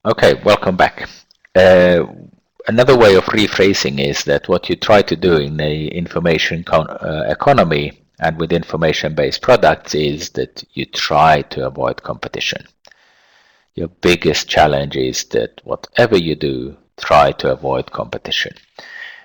Okay, welcome back. Uh, Another way of rephrasing is that what you try to do in the information economy and with information-based products is that you try to avoid competition. Your biggest challenge is that whatever you do, try to avoid competition.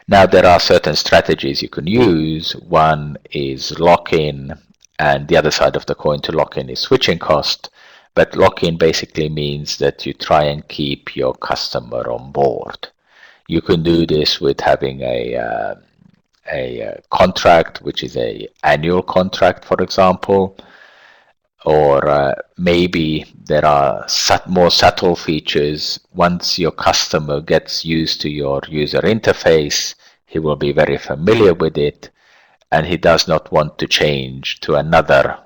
Now, there are certain strategies you can use. One is lock-in, and the other side of the coin to lock-in is switching cost. But lock-in basically means that you try and keep your customer on board. You can do this with having a contract, which is a annual contract, for example, or maybe there are more subtle features. Once your customer gets used to your user interface, he will be very familiar with it, and he does not want to change to another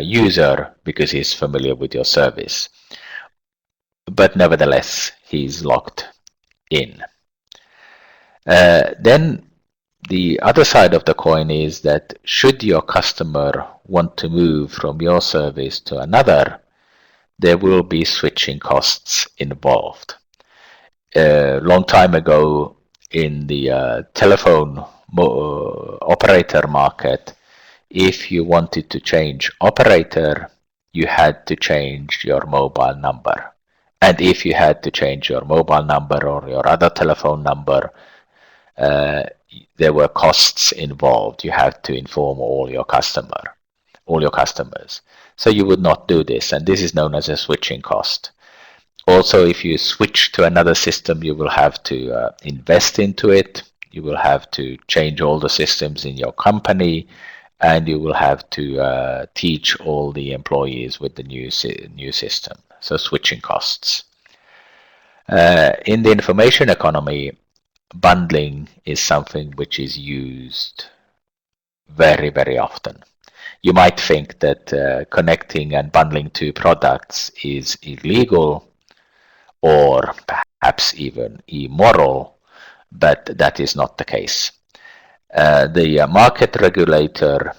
user because he's familiar with your service. But nevertheless, he's locked in. Then the other side of the coin is that should your customer want to move from your service to another, there will be switching costs involved. A long time ago in the telephone operator market, if you wanted to change operator, you had to change your mobile number. And if you had to change your mobile number or your other telephone number, uh, there were costs involved. You had to inform all your customers. So you would not do this, and this is known as a switching cost. Also, if you switch to another system, you will have to invest into it. You will have to change all the systems in your company, and you will have to teach all the employees with the new system. So switching costs. In the information economy, bundling is something which is used very, very often. You might think that connecting and bundling two products is illegal or perhaps even immoral, but that is not the case. The market regulator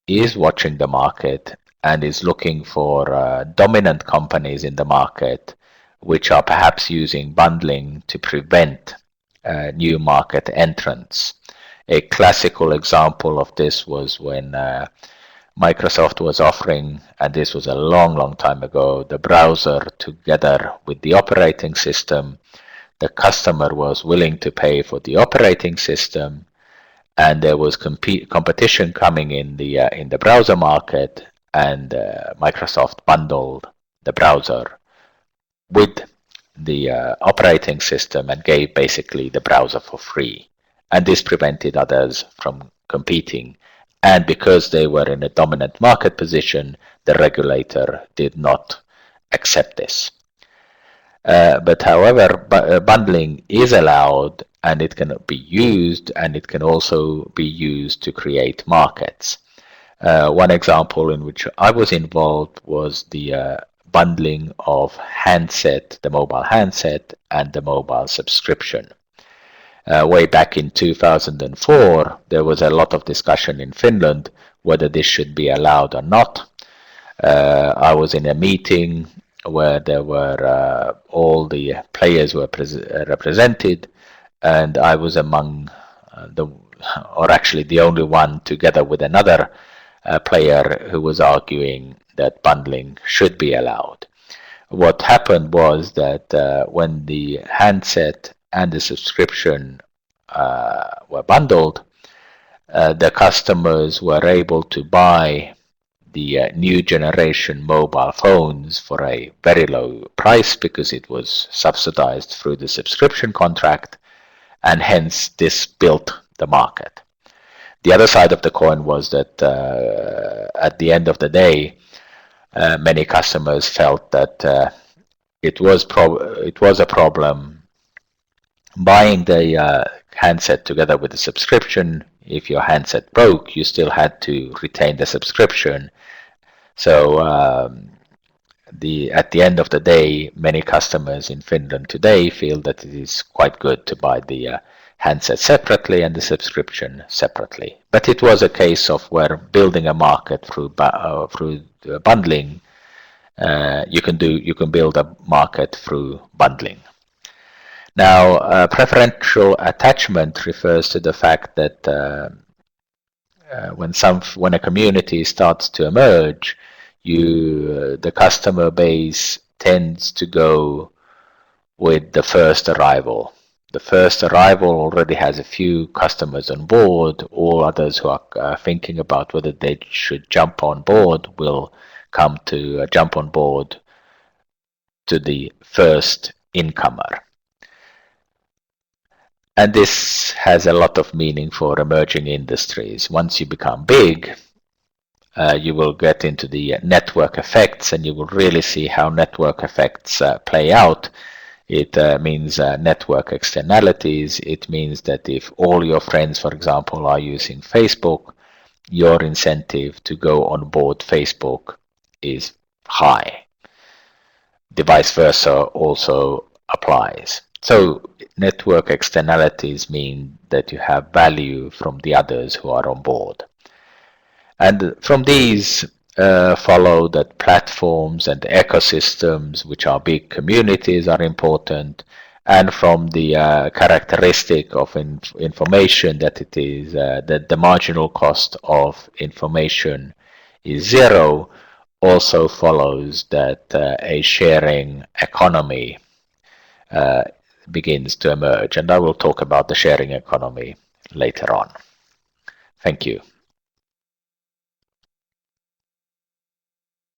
is watching the market and is looking for dominant companies in the market which are perhaps using bundling to prevent new market entrants. A classical example of this was when Microsoft was offering, and this was a long, long time ago, the browser together with the operating system. The customer was willing to pay for the operating system, and there was competition coming in the browser market, and Microsoft bundled the browser with the operating system and gave basically the browser for free. And this prevented others from competing. And because they were in a dominant market position, the regulator did not accept this. But however, bundling is allowed and it can be used, and it can also be used to create markets. One example in which I was involved was the bundling of the mobile handset, and the mobile subscription. Way back in 2004, there was a lot of discussion in Finland whether this should be allowed or not. I was in a meeting where there were all the players were represented, and I was among or actually the only one, together with another player who was arguing that bundling should be allowed. What happened was that when the handset and the subscription were bundled, the customers were able to buy the new generation mobile phones for a very low price because it was subsidized through the subscription contract, and hence this built the market. The other side of the coin was that at the end of the day, many customers felt that it was a problem buying the handset together with the subscription. If your handset broke, you still had to retain the subscription. So at the end of the day, many customers in Finland today feel that it is quite good to buy the handset separately and the subscription separately. But it was a case of where building a market through bundling you can build a market through bundling. Now, preferential attachment refers to the fact that when a community starts to emerge, the customer base tends to go with the first arrival. The first arrival already has a few customers on board. All others who are thinking about whether they should jump on board will come to jump on board to the first incomer. And this has a lot of meaning for emerging industries. Once you become big, you will get into the network effects, and you will really see how network effects play out. It means network externalities. It means that if all your friends, for example, are using Facebook, your incentive to go on board Facebook is high. The vice versa also applies. So network externalities mean that you have value from the others who are on board. And from these follow that platforms and ecosystems, which are big communities, are important. And from the characteristic of information, that it is that the marginal cost of information is zero, also follows that a sharing economy begins to emerge. And I will talk about the sharing economy later on. Thank you.